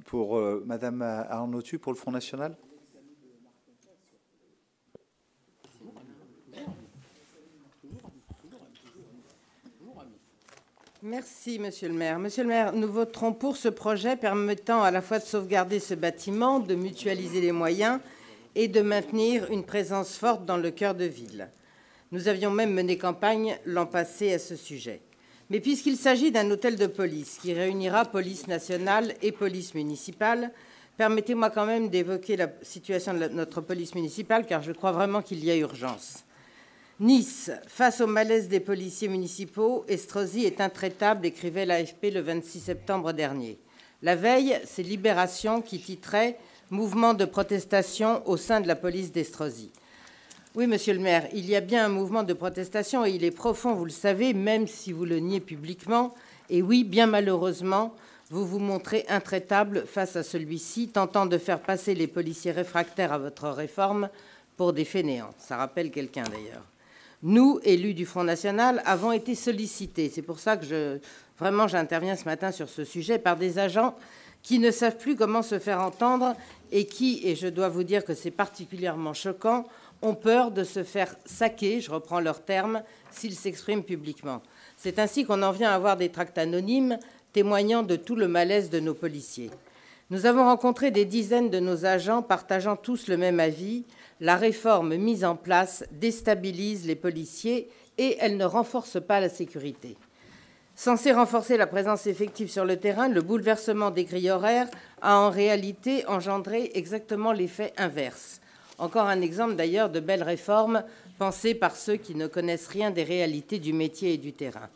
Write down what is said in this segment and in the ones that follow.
Pour Madame Arnautu, pour le Front National. Merci, Monsieur le maire. Monsieur le maire, nous voterons pour ce projet permettant à la fois de sauvegarder ce bâtiment, de mutualiser les moyens et de maintenir une présence forte dans le cœur de ville. Nous avions même mené campagne l'an passé à ce sujet. Mais puisqu'il s'agit d'un hôtel de police qui réunira police nationale et police municipale, permettez-moi quand même d'évoquer la situation de notre police municipale, car je crois vraiment qu'il y a urgence. Nice, face au malaise des policiers municipaux, Estrosi est intraitable, écrivait l'AFP le 26 septembre dernier. La veille, c'est Libération qui titrait « Mouvement de protestation au sein de la police d'Estrosi ». Oui, monsieur le maire, il y a bien un mouvement de protestation et il est profond, vous le savez, même si vous le niez publiquement. Et oui, bien malheureusement, vous vous montrez intraitable face à celui-ci, tentant de faire passer les policiers réfractaires à votre réforme pour des fainéants. Ça rappelle quelqu'un d'ailleurs. Nous, élus du Front National, avons été sollicités. C'est pour ça que j'interviens ce matin sur ce sujet par des agents qui ne savent plus comment se faire entendre et qui, et je dois vous dire que c'est particulièrement choquant, ont peur de se faire saquer, je reprends leurs termes, s'ils s'expriment publiquement. C'est ainsi qu'on en vient à avoir des tracts anonymes témoignant de tout le malaise de nos policiers. Nous avons rencontré des dizaines de nos agents partageant tous le même avis. La réforme mise en place déstabilise les policiers et elle ne renforce pas la sécurité. Censé renforcer la présence effective sur le terrain, le bouleversement des grilles horaires a en réalité engendré exactement l'effet inverse. Encore un exemple d'ailleurs de belles réformes pensées par ceux qui ne connaissent rien des réalités du métier et du terrain.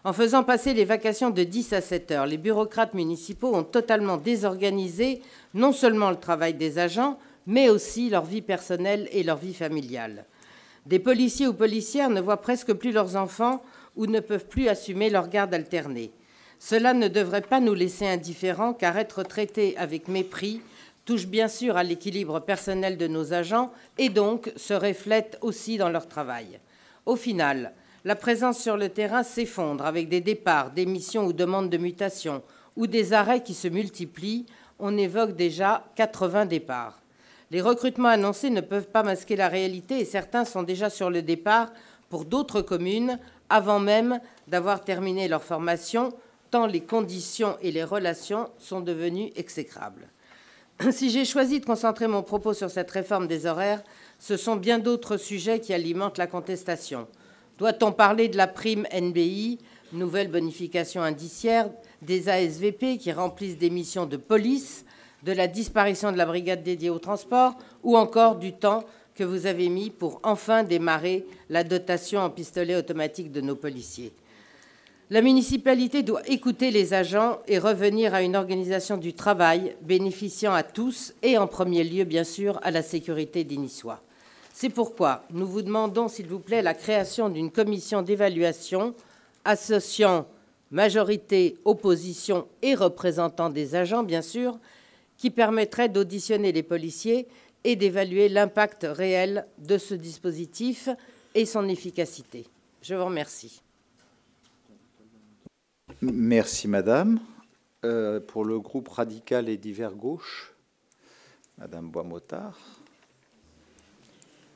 En faisant passer les vacations de 10 à 7 heures, les bureaucrates municipaux ont totalement désorganisé non seulement le travail des agents, mais aussi leur vie personnelle et leur vie familiale. Des policiers ou policières ne voient presque plus leurs enfants ou ne peuvent plus assumer leur garde alternée. Cela ne devrait pas nous laisser indifférents, car être traités avec mépris touche bien sûr à l'équilibre personnel de nos agents et donc se reflète aussi dans leur travail. Au final, la présence sur le terrain s'effondre avec des départs, démissions ou demandes de mutation ou des arrêts qui se multiplient. On évoque déjà 80 départs. Les recrutements annoncés ne peuvent pas masquer la réalité et certains sont déjà sur le départ pour d'autres communes avant même d'avoir terminé leur formation, tant les conditions et les relations sont devenues exécrables. Si j'ai choisi de concentrer mon propos sur cette réforme des horaires, ce sont bien d'autres sujets qui alimentent la contestation. Doit-on parler de la prime NBI, nouvelle bonification indiciaire, des ASVP qui remplissent des missions de police, de la disparition de la brigade dédiée au transport ou encore du temps que vous avez mis pour enfin démarrer la dotation en pistolet automatique de nos policiers? La municipalité doit écouter les agents et revenir à une organisation du travail bénéficiant à tous et en premier lieu, bien sûr, à la sécurité des Niçois. C'est pourquoi nous vous demandons, s'il vous plaît, la création d'une commission d'évaluation associant majorité, opposition et représentants des agents, bien sûr, qui permettrait d'auditionner les policiers et d'évaluer l'impact réel de ce dispositif et son efficacité. Je vous remercie. Merci, madame. Pour le groupe radical et divers gauche, madame Bois-Mottard.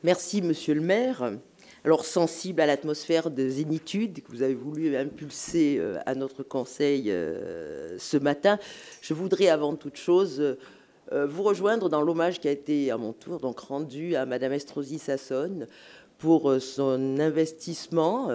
Merci, monsieur le maire. Alors, sensible à l'atmosphère de zénitude que vous avez voulu impulser à notre conseil ce matin, je voudrais avant toute chose vous rejoindre dans l'hommage qui a été à mon tour donc rendu à madame Estrosi Sassone pour son investissement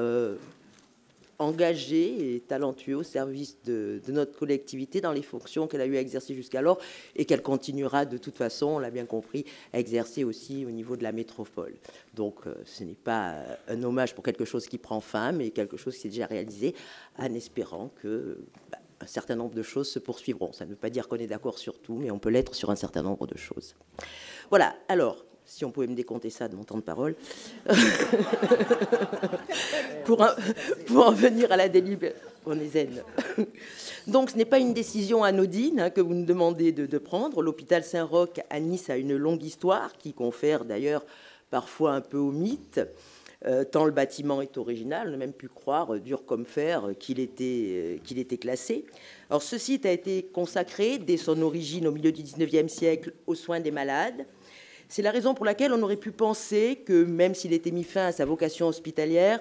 engagé et talentueux au service de notre collectivité dans les fonctions qu'elle a eu à exercer jusqu'alors et qu'elle continuera de toute façon, on l'a bien compris, à exercer aussi au niveau de la métropole. Donc ce n'est pas un hommage pour quelque chose qui prend fin, mais quelque chose qui s'est déjà réalisé, en espérant que un certain nombre de choses se poursuivront. Ça ne veut pas dire qu'on est d'accord sur tout, mais on peut l'être sur un certain nombre de choses. Voilà, alors, si on pouvait me décompter ça de mon temps de parole, pour en venir à la délibération. On est zen. Donc, ce n'est pas une décision anodine que vous nous demandez de prendre. L'hôpital Saint-Roch à Nice a une longue histoire qui confère d'ailleurs parfois un peu au mythe. tant le bâtiment est original. On a même pu croire, dur comme fer, qu'il était classé. Alors, ce site a été consacré, dès son origine au milieu du XIXe siècle, aux soins des malades. C'est la raison pour laquelle on aurait pu penser que, même s'il était mis fin à sa vocation hospitalière,